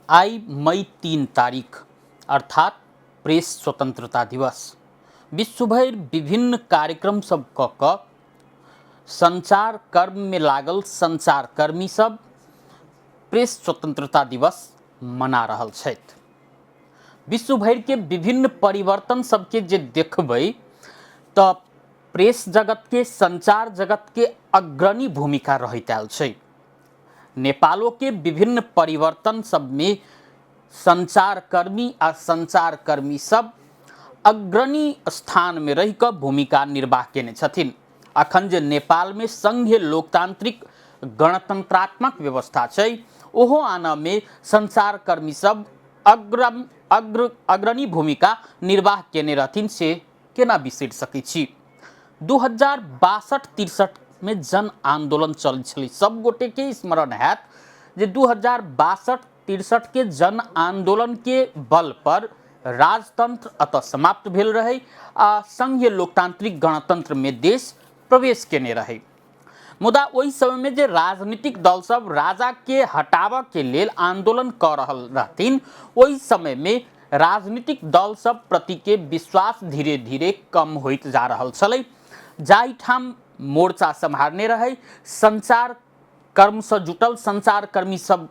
आई मई 3 तारीख अर्थात प्रेस स्वतंत्रता दिवस विश्वभर विभिन्न कार्यक्रम सब क संचार कर्म में लागल संचारकर्मी सब प्रेस स्वतंत्रता दिवस मना रहल छथि। विश्वभर के विभिन्न परिवर्तन सबके जे देखबै त प्रेस जगत के संचार जगत के अग्रणी भूमिका रहैत आयल छै। नेपालों के विभिन्न परिवर्तन सब में संचारकर्मी आ संचारकर्मी सब अग्रणी स्थान में रह कर भूमिका निर्वाह केने छथिन। अखन जे नेपाल में संघीय लोकतांत्रिक गणतंत्रात्मक व्यवस्था छै ओहो आना में संचारकर्मी सब अग्रणी भूमिका निर्वाह केने रहथिन से केना बिसरि सकै छी। 2062-63 में जन आंदोलन चल छलै, सब गोटे के स्मरण हैत जे 2062-63 के जन आंदोलन के बल पर राजतंत्र अतः समाप्त भेल रहे आ संघीय लोकतांत्रिक गणतंत्र में देश प्रवेश केने रहे। मुदा ओहि समय में जे राजनीतिक दल सब राजा के हटावा के लेल आंदोलन कर रहल रहथिन, ओहि समय में राजनीतिक दल सब प्रति के विश्वास धीरे धीरे कम होइत जा रहल छलै। जाहि ठाम मोर्चा संभारने रहे संचार कर्म से जुटल संचारकर्मी सब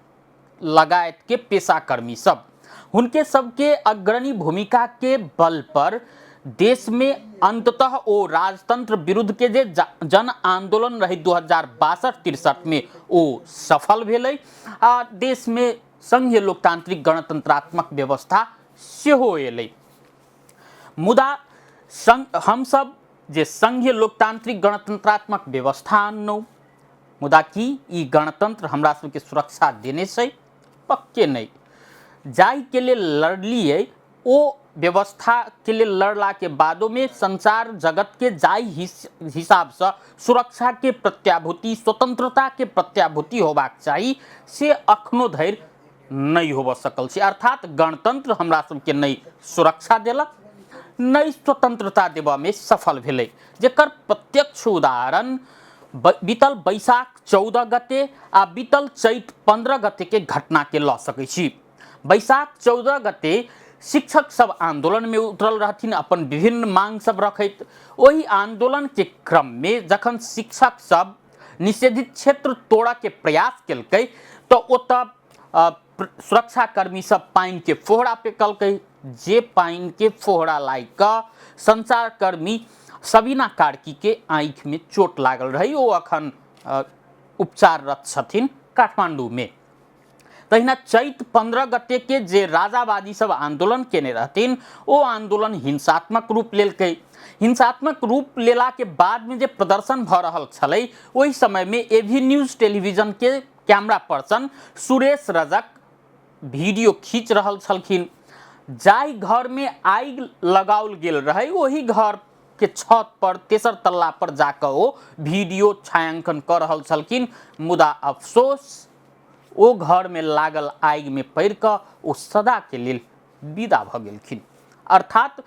लगायत के पेशाकर्मी सब, उनके सबके अग्रणी भूमिका के बल पर देश में अंततः ओ राजतंत्र विरुद्ध के जे जन आंदोलन रहे 2062-63 में ओ सफल भेलै आ देश में संघीय लोकतांत्रिक गणतंत्रात्मक व्यवस्था सेहो एलै। मुदा हम सब जे संघीय लोकतांत्रिक गणतंत्रात्मक व्यवस्था आनलौ, मुदा की ई गणतंत्र हमरा सबके सुरक्षा देने छै? पक्के नहीं। जाहि के लिए लड़लिए ओ व्यवस्था के लिए लड़ला के बादों में संचार जगत के जाहि हिसाब से सुरक्षा के प्रत्याभूति स्वतंत्रता के प्रत्याभूति होबाक चाहिए से अखनो धरि नहीं होब सकल छै। अर्थात गणतंत्र हमरा सबके नहीं सुरक्षा देलक, नहीं स्वतंत्रता देवा में सफल भेलै, जेकर प्रत्यक्ष उदाहरण बीतल बैसाख 14 गते आ बीतल चैत 15 गते के घटना के ल सकै छी। बैसाख 14 गते शिक्षक सब आंदोलन में उतरल रहथिन अपन विभिन्न मांग सब रखैत। वही आंदोलन के क्रम में जखन शिक्षक सब निषेधित क्षेत्र तोड़ा के प्रयास केलकै तो ओतऽ सुरक्षाकर्मी सब पानी के फोहरा फेंकलकै, जे पानी के फोहरा लाई क संचारकर्मी सबीना कार्की के आँख में चोट लागल रही। ओ अखन उपचाररत छथिन काठमांडू में। तहिना चैत 15 गते के जे राजावादी सब आंदोलन केने रहथिन ओ आंदोलन हिंसात्मक रूप लेलकै। हिंसात्मक रूप लेला के बाद में जे प्रदर्शन भ रहल छलै ओहि समय में एवी न्यूज टेलीविजन के camera person Suresh Rajak video खींच रहल छलखिन। जाहि घर में आगि लगाओल गेल रहे वही घर के छत पर तेसर तल्ला पर जाकर ओ वीडियो छायांकन कर रहल छलखिन। मुदा अफसोस ओ घर में लागल आगि में पड़ क ओ सदा के लेल विदा भ गेलखिन। अर्थात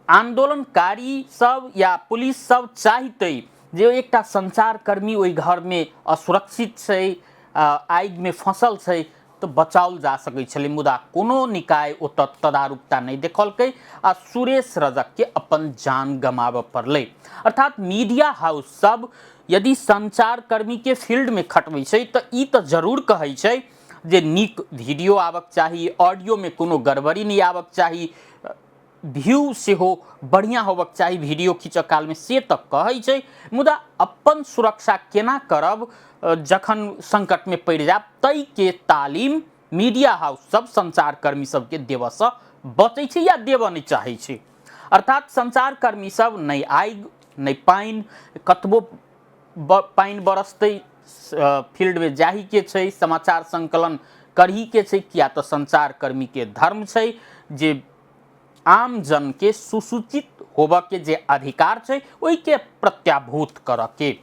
आंदोलनकारी सब या पुलिस सब चाहितै जे एकटा संचारकर्मी ओहि घर में असुरक्षित छै, आगि में फंसल छै तो बचाओल जा सकै छलै, मुदा कोनो निकाय ओतऽ तदारुकता नहीं देखलकै आ सुरेश रजक के अपन जान गमाब पड़लै। अर्थात मीडिया हाउस सब यदि संचारकर्मी के फील्ड में खटबै छै तो ई तो जरूर कहै छै जे नीक वीडियो आबक चाही, ऑडियो में कोनो गड़बड़ी नहीं आबक चाही, व्यू सेहो बढ़िया होबक चाही वीडियो खींच काल में, से तो कहै छै। मुदा अपन सुरक्षा केना करब जखन संकट में पड़ जाब तै के तालीम मीडिया हाउस सब संचारकर्मी सब के देव से बचै छै या देव नहीं चाहै छै। अर्थात संचारकर्मी सब नहीं आगि नहीं पानी, कतबो पानी बरसतै फील्ड में जाही के छै, समाचार संकलन करही के छै, किया तो संचारकर्मी के धर्म छै जे आम जन के सुसूचित होबा के जे अधिकार छै ओहि के प्रत्याभूत कर के,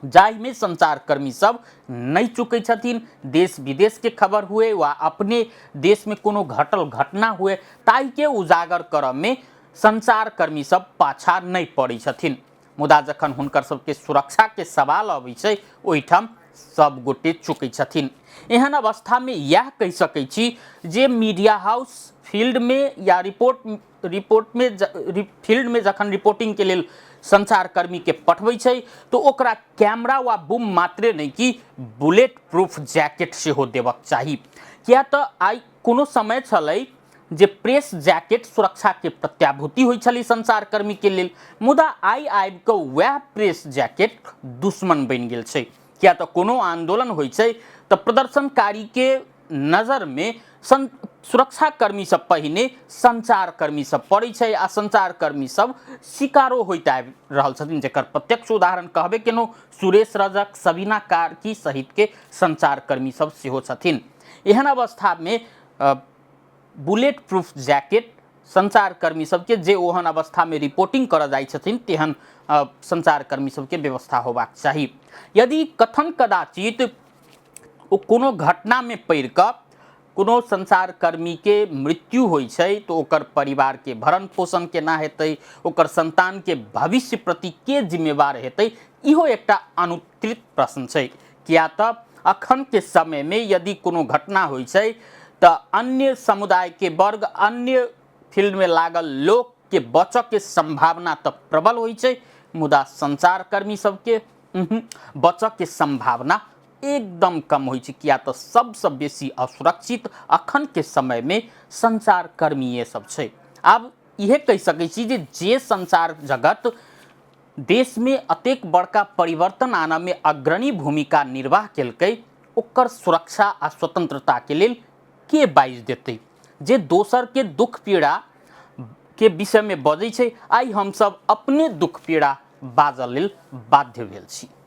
जाहि में संचारकर्मी सब नहीं चुकै छथिन। देश विदेश के खबर हुए वा अपने देश में कोनो घटल घटना हुए ताहि के उजागर कर में संचारकर्मी सब पाछा नहीं पड़ै छथिन। मुदा जखन हुनकर सबके सुरक्षा के सवाल अबै छै ओहिठाम सब गोटे चुकै छथिन। एहन अवस्था में यह कह सकै छी जे मीडिया हाउस फील्ड में या फील्ड में जखन रिपोर्टिंग के लेल संचारकर्मी के पठबै छै तो ओकरा कैमरा वा बूम मात्रे नहीं कि बुलेट प्रूफ जैकेट सेहो देबक चाही। किया तो आई कोनो समय छलै जे प्रेस जैकेट सुरक्षा के प्रत्याभूति होइ छलै संचारकर्मी के लेल, मुदा आई आबि के वह प्रेस जैकेट दुश्मन बन गेल छै। किया तो कोनो आंदोलन होइ छै तो प्रदर्शनकारी के नजर में सुरक्षाकर्मी सब पहिने संचारकर्मी सब पड़ै छै आ संचारकर्मी सब शिकारो होइत आबि रहल छथिन, जेकर प्रत्यक्ष उदाहरण कहबे केनो सुरेश रजक, सबीना कार्की सहित के संचारकर्मी सब सेहो छथिन। एहन अवस्था में बुलेट प्रूफ जैकेट संचारकर्मी सबके जे ओहन अवस्था में रिपोर्टिंग कर जाइ छथिन तेहन संचारकर्मी सबके व्यवस्था होबाक चाही। यदि कथन कदाचित कोनो घटना में पड़ कऽ कोनो संचारकर्मी के मृत्यु होइ छै तो ओकर परिवार के भरण पोषण केना हेतै, ओकर संतान के भविष्य प्रति के जिम्मेवार हेतै, इहो एकटा अनुत्तरित प्रश्न छै। किया तऽ अखन के समय में यदि कोनो घटना होइ छै तो अन्य समुदाय के वर्ग, अन्य फील्ड में लागल लोग के बचऽ के संभावना तो प्रबल होइ छै, मुदा संचारकर्मी सबके बचऽ के संभावना एकदम कम होइ छै। किया तो सबसे बेसी असुरक्षित अखन के समय में संचारकर्मी सब छै। अब यह कह सकै छी जे संचार जगत देश में अतेक बड़का परिवर्तन आना में अग्रणी भूमिका निर्वाह केलकै, ओकर सुरक्षा आ स्वतंत्रता के लेल के बाइज देतै। जे दोसर के दुख पीड़ा के विषय में बजै छै, आई हम सब अपने दुख पीड़ा बाजऽ लेल बाध्य भेल छी।